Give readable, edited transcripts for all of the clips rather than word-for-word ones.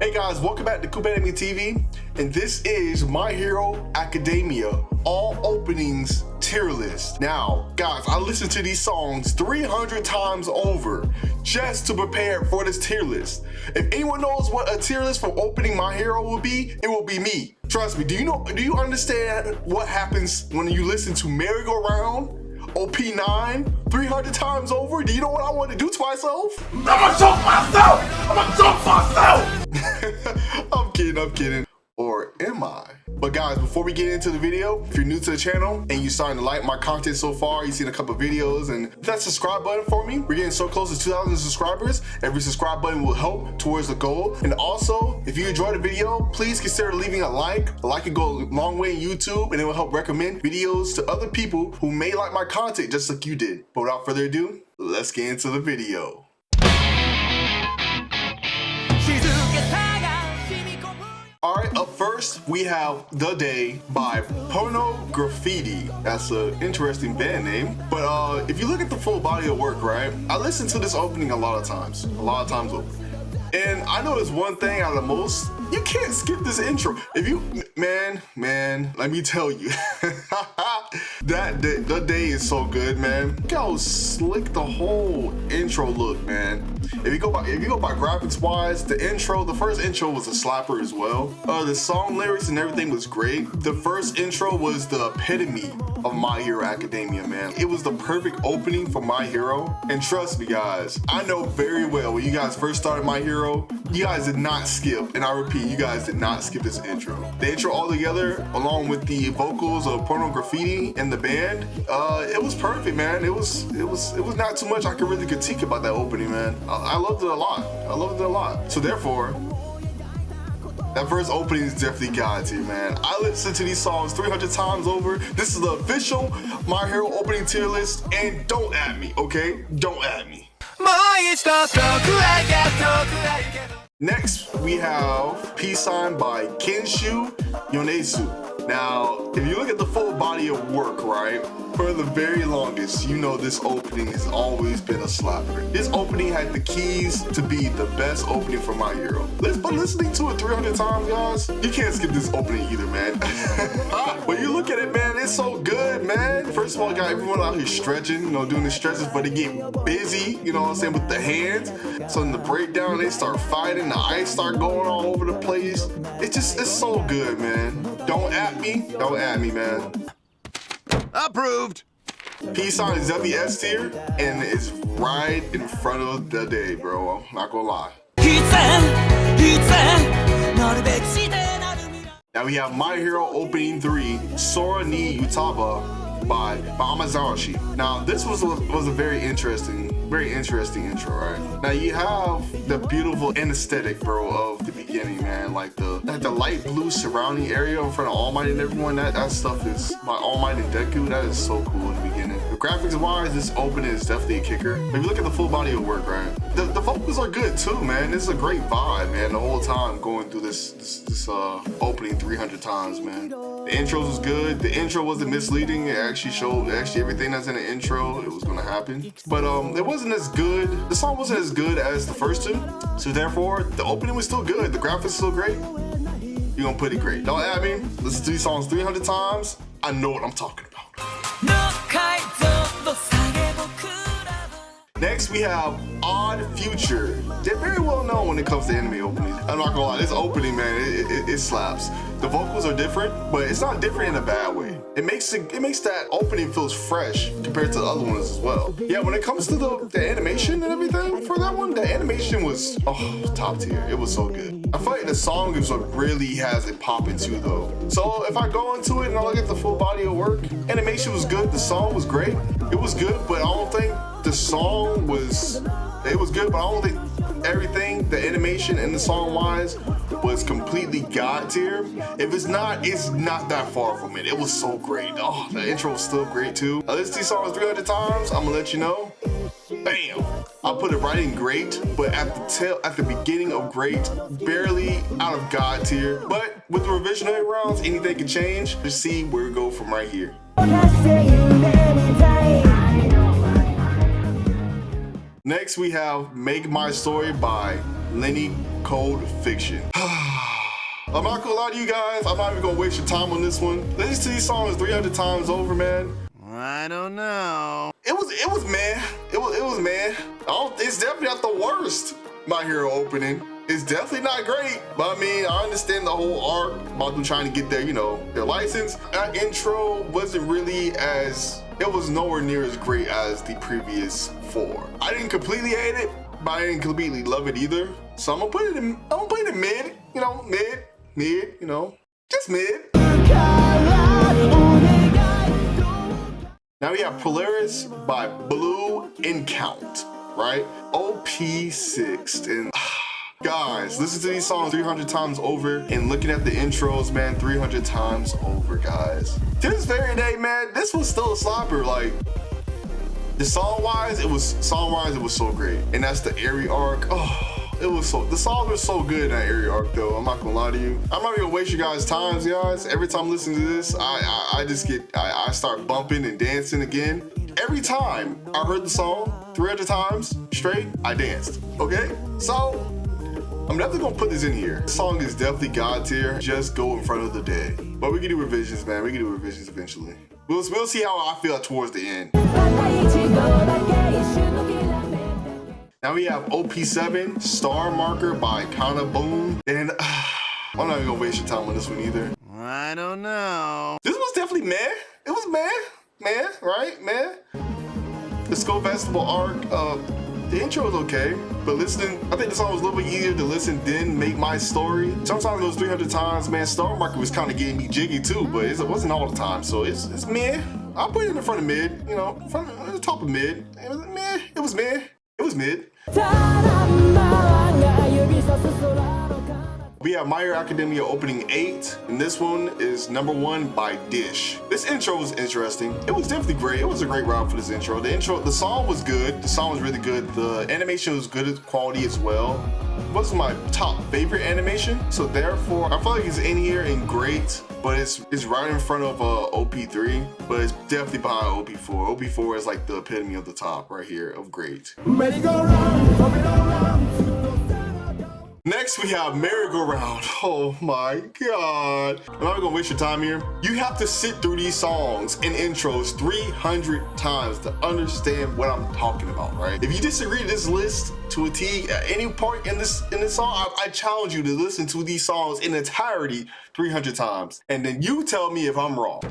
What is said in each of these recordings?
Hey guys, welcome back to Kubenemi TV, and this is My Hero Academia all openings tier list. Now, guys, I listened to these songs 300 times over just to prepare for this tier list. If anyone knows what a tier list for opening My Hero will be, it will be me. Trust me. Do you understand what happens when you listen to Merry Go Round, OP9 300 times over? Do you know what I want to do to myself? I'm gonna choke myself! I'm gonna choke myself! I'm kidding. Or am I? But guys, before we get into the video, if you're new to the channel and you're starting to like my content so far, you've seen a couple of videos, and hit that subscribe button for me. We're getting so close to 2,000 subscribers. Every subscribe button will help towards the goal. And also, if you enjoyed the video, please consider leaving a like. A like can go a long way in YouTube, and it will help recommend videos to other people who may like my content just like you did. But without further ado, let's get into the video. Alright, up first, we have The Day by Pornography. That's an interesting band name. But if you look at the full body of work, right, I listened to this opening a lot of times over. And I noticed one thing out of most, you can't skip this intro. If you, man, let me tell you, The Day is so good, man. Look how slick the whole intro look, man. If you go by graphics wise, the first intro was a slapper as well. The song lyrics and everything was great. The first intro was the epitome of My Hero Academia, man. It was the perfect opening for My Hero. And trust me, guys, I know very well when you guys first started My Hero, you guys did not skip, and I repeat, you guys did not skip this intro. The intro all together, along with the vocals of Pornography and the band, it was perfect, man. It was not too much I could really critique about that opening, man. I loved it a lot. So therefore, that first opening is definitely God tier, man. I listened to these songs 300 times over. This is the official My Hero opening tier list, and don't at me, okay? Don't at me. Next, we have Peace Sign by Kenshu Yonezu. Now, if you look at the full body of work, right, for the very longest, you know this opening has always been a slapper. This opening had the keys to be the best opening for My Hero. But listening to it 300 times, guys, you can't skip this opening either, man. When you look at it, man, it's so good, man. First of all, got everyone out here stretching, doing the stretches, but they get busy, you know what I'm saying, with the hands. So in the breakdown, they start fighting, the ice start going all over the place. It's so good, man. Don't at me, man. Approved! Peace Sign is definitely S tier, and it's right in front of The Day, bro. I'm not gonna lie. Now we have My Hero Opening 3, Sora Ni Utaeba by Amazawashi. Now this was a very interesting intro, right? Now you have the beautiful aesthetic, bro, of the beginning, man. Like the light blue surrounding area in front of All Might and everyone. That stuff is by All Might and Deku. That is so cool in the beginning. The graphics wise, this opening is definitely a kicker. If you look at the full body of work, right? The vocals are good too, man. This is a great vibe, man. The whole time going through this opening 300 times, man. The intros was good. The intro wasn't misleading. It actually showed everything that's in the intro. It was gonna happen, but it wasn't as good. The song wasn't as good as the first two, so therefore the opening was still good. The graphics still great. You're gonna put it great. Don't at me. Listen to these songs 300 times. I know what I'm talking about. Next, we have Odd Future. They're very well known when it comes to anime openings. I'm not gonna lie, this opening, man, it slaps. The vocals are different, but it's not different in a bad way. It makes that opening feels fresh compared to the other ones as well. Yeah, when it comes to the animation and everything for that one, the animation was top tier. It was so good. I feel like the song is what really has it popping too, though. So if I go into it and I look at the full body of work, animation was good. The song was great. It was good, but I don't think the song was. It was good, but I don't think everything, the animation and the song wise, was completely God tier. If it's not that far from it. It was so great. Oh, the intro was still great too. I listened to these songs 300 times. I'm gonna let you know. Bam! I'll put it right in great, but at the beginning of great, barely out of God tier. But with the revisionary rounds, anything can change. Just see where we go from right here. Next, we have Make My Story by Lenny Code Fiction. I'm not gonna lie to you guys, I'm not even gonna waste your time on this one. Listen to these songs 300 times over, man. I don't know. It was man. It was man. It's definitely not the worst My Hero opening. It's definitely not great, but I mean, I understand the whole arc about them trying to get their, you know, their license. That intro wasn't really it was nowhere near as great as the previous 4. I didn't completely hate it, but I didn't completely love it either. So I'm gonna put it in mid, you know, mid, you know, just mid. Now we have Polaris by Blue and Count, right? OP6 and guys, listen to these songs 300 times over and looking at the intros, man, 300 times over, guys. To this very day, man, this was still a slapper. Like, the song-wise, it was so great. And that's the Airy arc. Oh, the songs were so good in that Airy arc, though. I'm not gonna lie to you. I'm not gonna waste you guys' times, guys. Every time I listen to this, I start bumping and dancing again. Every time I heard the song 300 times straight, I danced, okay? So, I'm definitely gonna put this in here. This song is definitely God tier. Just go in front of the day. But we can do revisions, man. We can do revisions eventually. We'll see how I feel towards the end. Now we have OP7, Star Marker by Kana Boom. And I'm not even gonna waste your time on this one either. I don't know. This was definitely meh. It was meh, right? Meh. The Skull Festival arc, the intro was okay, but listening, I think the song was a little bit easier to listen than Make My Story. Sometimes those 300 times, man, Star Marker was kind of getting me jiggy too, but it wasn't all the time, so it's meh. I'll put it in the front of mid, you know, the top of mid. It was meh, it was meh, it was mid. We have My Hero Academia opening 8, and this one is #1 by Dish. This intro was interesting. It was definitely great. It was a great round for this intro. The song was good. The song was really good. The animation was good quality as well. It wasn't my top favorite animation, so therefore I feel like it's in here and great, but it's right in front of OP3, but it's definitely behind OP4. OP4 is like the epitome of the top right here of great. Next, we have Merry-Go-Round. Oh my God. I'm not gonna waste your time here. You have to sit through these songs and intros 300 times to understand what I'm talking about, right? If you disagree with this list to a T at any point in this song, I challenge you to listen to these songs in entirety 300 times. And then you tell me if I'm wrong.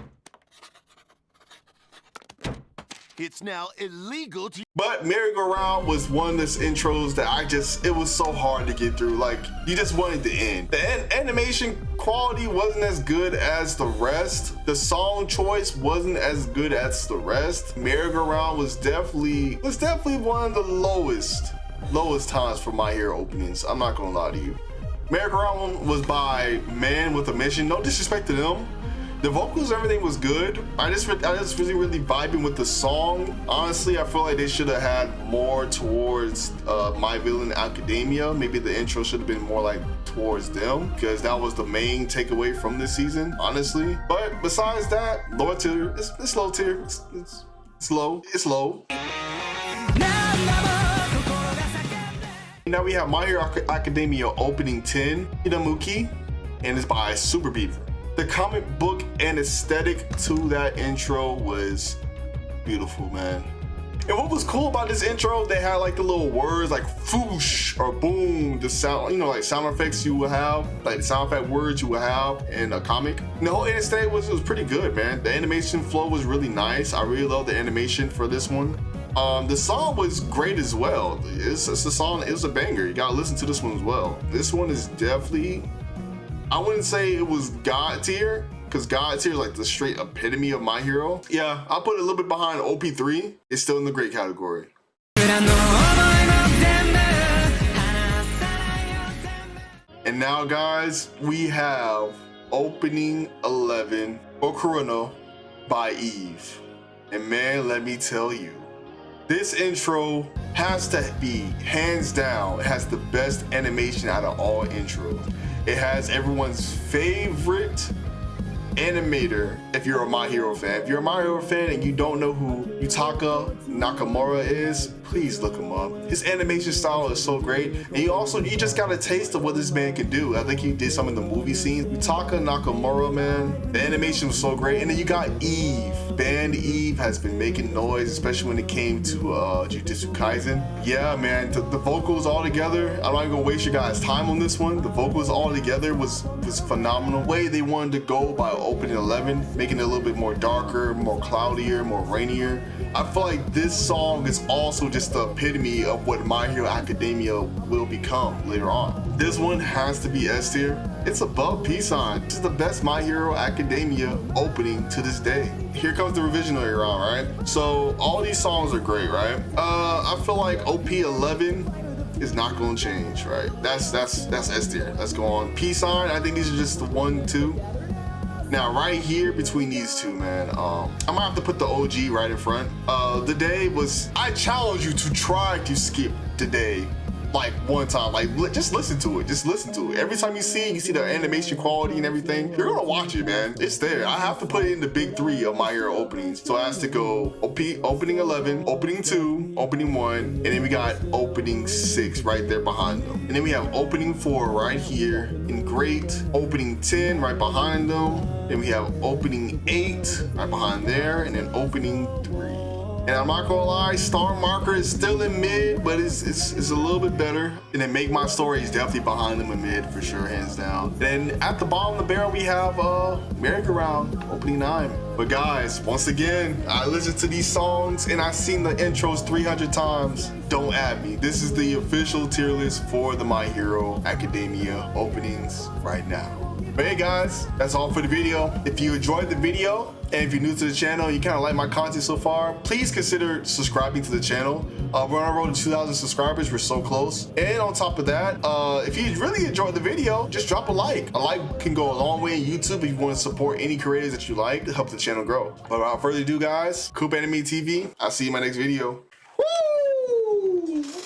It's now illegal to... But Merry-Go-Round was one of those intros that it was so hard to get through. Like, you just wanted the end. The animation quality wasn't as good as the rest. The song choice wasn't as good as the rest. Merry-Go-Round was definitely one of the lowest times for My Hero openings. I'm not gonna lie to you. Merry-Go-Round was by Man with a Mission. No disrespect to them. The vocals, everything was good. I just really vibing with the song. Honestly, I feel like they should have had more towards My Villain Academia. Maybe the intro should have been more like towards them, because that was the main takeaway from this season, honestly. But besides that, lower tier, it's low tier. It's low. Now we have My Hero Academia opening 10, Hitamuki, and it's by Super Beaver. The comic book and aesthetic to that intro was beautiful, man. And what was cool about this intro, they had like the little words like foosh or boom, the sound, you know, like sound effects you would have, like the sound effect words you would have in a comic. And the whole aesthetic was pretty good, man. The animation flow was really nice. I really love the animation for this one. The song was great as well. It's a song, it was a banger. You gotta listen to this one as well. This one is definitely, I wouldn't say it was God tier, because God tier is like the straight epitome of My Hero. Yeah, I'll put it a little bit behind OP3. It's still in the great category. And now, guys, we have opening 11, Bokura No by Eve. And man, let me tell you, this intro has to be hands down. It has the best animation out of all intros. It has everyone's favorite animator if you're a My Hero fan. If you're a My Hero fan and you don't know who Yutaka Nakamura is, please look him up. His animation style is so great, and you just got a taste of what this man can do. I think he did some of the movie scenes. Utaka Nakamura, man, the animation was so great. And then you got Eve. Band Eve has been making noise, especially when it came to Jujutsu Kaisen. Yeah, man, the vocals all together. I'm not even gonna waste your guys' time on this one. The vocals all together was phenomenal. The way they wanted to go by opening 11, making it a little bit more darker, more cloudier, more rainier. I feel like this song is also just the epitome of what My Hero Academia will become later on. This one has to be S tier. It's above P-Sign. This is the best My Hero Academia opening to this day. Here comes the revisionary round, right? So all these songs are great, right? I feel like OP11 is not going to change, right? That's S tier. Let's go on. P-Sign, I think these are just the 1, 2. Now, right here between these two, man, I'm gonna have to put the OG right in front. The day was, I challenge you to try to skip the day like one time, like just listen to it, every time you see the animation quality and everything, you're gonna watch it, man. It's there. I have to put it in the big 3 of My Hero openings, so it has to go opening 11, opening 2, opening 1, and then we got opening 6 right there behind them, and then we have opening 4 right here in great, opening 10 right behind them, then we have opening 8 right behind there, and then opening 3. And I'm not gonna lie, Star Marker is still in mid, but it's a little bit better. And then Make My Story is definitely behind them in mid for sure, hands down. Then at the bottom of the barrel, we have Merry-Go-Round, opening 9. But guys, once again, I listened to these songs and I've seen the intros 300 times. Don't add me. This is the official tier list for the My Hero Academia openings right now. But hey guys, that's all for the video. If you enjoyed the video, and if you're new to the channel, you kind of like my content so far, please consider subscribing to the channel. We're on our road to 2,000 subscribers. We're so close. And on top of that, if you really enjoyed the video, just drop a like. A like can go a long way in YouTube if you want to support any creators that you like to help the channel grow. But without further ado, guys, Coop Anime TV, I'll see you in my next video.